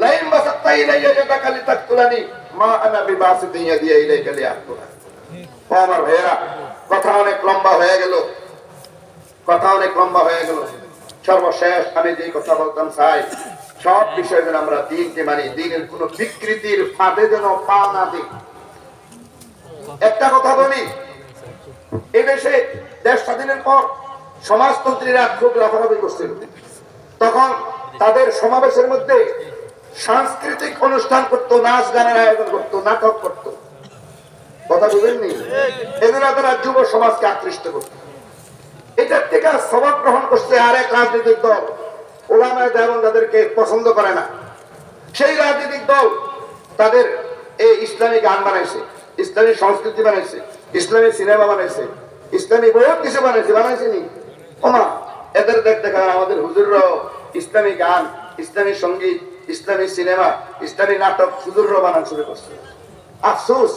Line বাসাত্তা Ilaiah ইয়াদাকা লিতাকতুলানি মা আনা বিবাসিতি ইয়াদি ইলাইকা লিআকুলা। ও আমার ভাইয়েরা, কথা অনেক লম্বা হয়ে গেল, সর্বশেষ আমি যে কথা বলতাম চাই, সব বিষয় যেন আমরা দিনকে মানি, দিনের কোন বিকৃতির ফাঁদে যেন পা না দিই। একটা কথা বলি, এই দেশে দেশ স্বাধীনের পর সমাজতন্ত্রীরা খুব লাফালাফি করছিল। তখন তাদের সমাবেশের মধ্যে সাংস্কৃতিক অনুষ্ঠান করতো, নাচ গানের আয়োজন করতো, নাটক করতো। কথা বুঝেননি? এগুলো তারা যুব সমাজকে আকৃষ্ট করত। এটার থেকে সবক গ্রহণ করছে আরেক রাজনৈতিক দল, ওলামায়ে দেওবন্দ তাদেরকে পছন্দ করে না। সেই রাজনৈতিক দল তাদের এই ইসলামী গান বানাইছে, ইসলামী সংস্কৃতি বানাইছে, ইসলামী সিনেমা বানাইছে, ইসলামী বহুত কিছু বানাইছেনি। ওমা, এদের দেখা আমাদের হুজুররাও ইসলামী গান, ইসলামী সঙ্গীত, ইসলামী সিনেমা, ইসলামী নাটক হুজুররাও বানান শুরু করছে। আফসোস,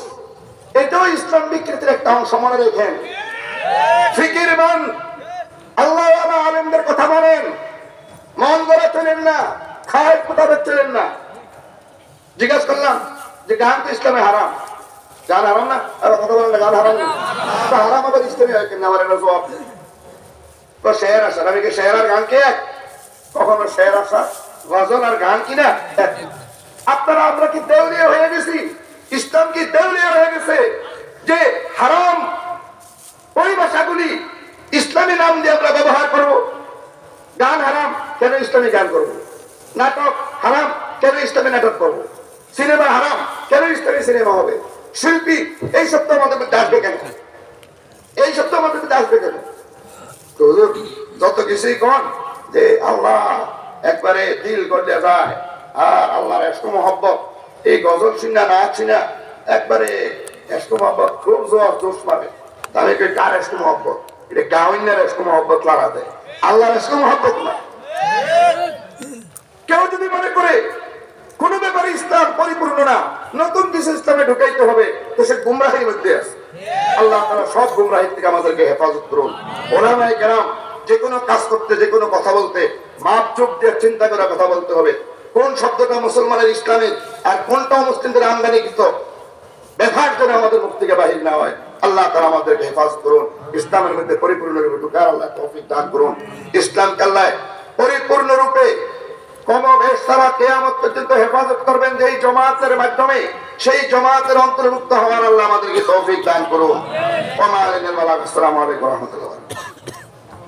এটাও ইসলাম বিকৃতির একটা অংশ। মনে রেখেন, ফিকিরমান আল্লাহ আলেমদের কথা বলেন, মন গড়া চলেন না, খায় মোতাবেক চলেন না। জিজ্ঞাসা করলাম যে গান তো ইসলামে হারাম, গান হারাম না? আর কথা বলেন না, গান হারাম না, হারাম আবার ইসলামী হয় কিনা? আমার এটা জবাব তো শের আসার, আমি কি শের আর গান কে এক? কখনো শের আসা, গজল আর গান কিনা এক? আপনারা আমরা কি দেউলিয়া হয়ে গেছি? ইসলাম কি দেউলিয়া হয়ে গেছে যে হারাম পরিভাষাগুলি ইসলামী নাম দিয়ে আমরা ব্যবহার করব? গান হারাম, কেন ইসলামী গান করব? নাটক হারাম, কেন ইসলামী নাটক করব? সিনেমা হারাম, কেন ইসলামী সিনেমা হবে? শিল্পী, এই সপ্তাহ আমাদের মধ্যে আসবে কেন? এই সপ্তাহ আমাদের মধ্যে আসবে কেন? যত কিছুই কন যে আল্লাহ একবারে দিল করলে যায়, আর আল্লাহর এসক মহব্বত, এই গজল সিঙ্গা নাচ সিঙ্গা একবারে এসক মহব্বত খুব জোর জোশ পাবে। তাহলে কার এসক মহব্বত? এটা গাওয়ার এসক মহব্বত লাগা দেয়, আল্লাহর এসক মহব্বত না। কেউ যদি মনে করে কোন ব্যাপারে ইসলাম পরিপূর্ণ না, নতুন কিছু ইসলামে ঢুকাইতে হবে, তো সে গুমরাহির মধ্যে আছে। আল্লাহ তাআলা সব গুমরাহির থেকে আমাদেরকে হেফাজত করুন। ওলামায়ে কেরাম যে কোনো কাজ করতে, যে কোনো কথা বলতে মাপ চোখ দিয়ে চিন্তা করে কথা বলতে হবে। কোন শব্দটা মুসলমানের ইসলামের আর কোনটা মুসলিমদের আমদানিকৃত, ব্যাপার যেন আমাদের মুখ থেকে বাহির না হয়। আল্লাহ তাআলা আমাদেরকে হেফাজত করুন, ইসলামের মধ্যে পরিপূর্ণরূপে ঢুকার আল্লাহ তৌফিক দান করুন। ইসলামকে আল্লাহ পরিপূর্ণরূপে কমবেশ সারা কিয়ামত পর্যন্ত হেফাজত করবেন, যে এই জামাতের মাধ্যমে সেই জামাতের অন্তর্ভুক্ত হওয়ার আল্লাহ আমাদেরকে তৌফিক দান করুন। আসসালামু আলাইকুম ওয়া রাহমাতুল্লাহ।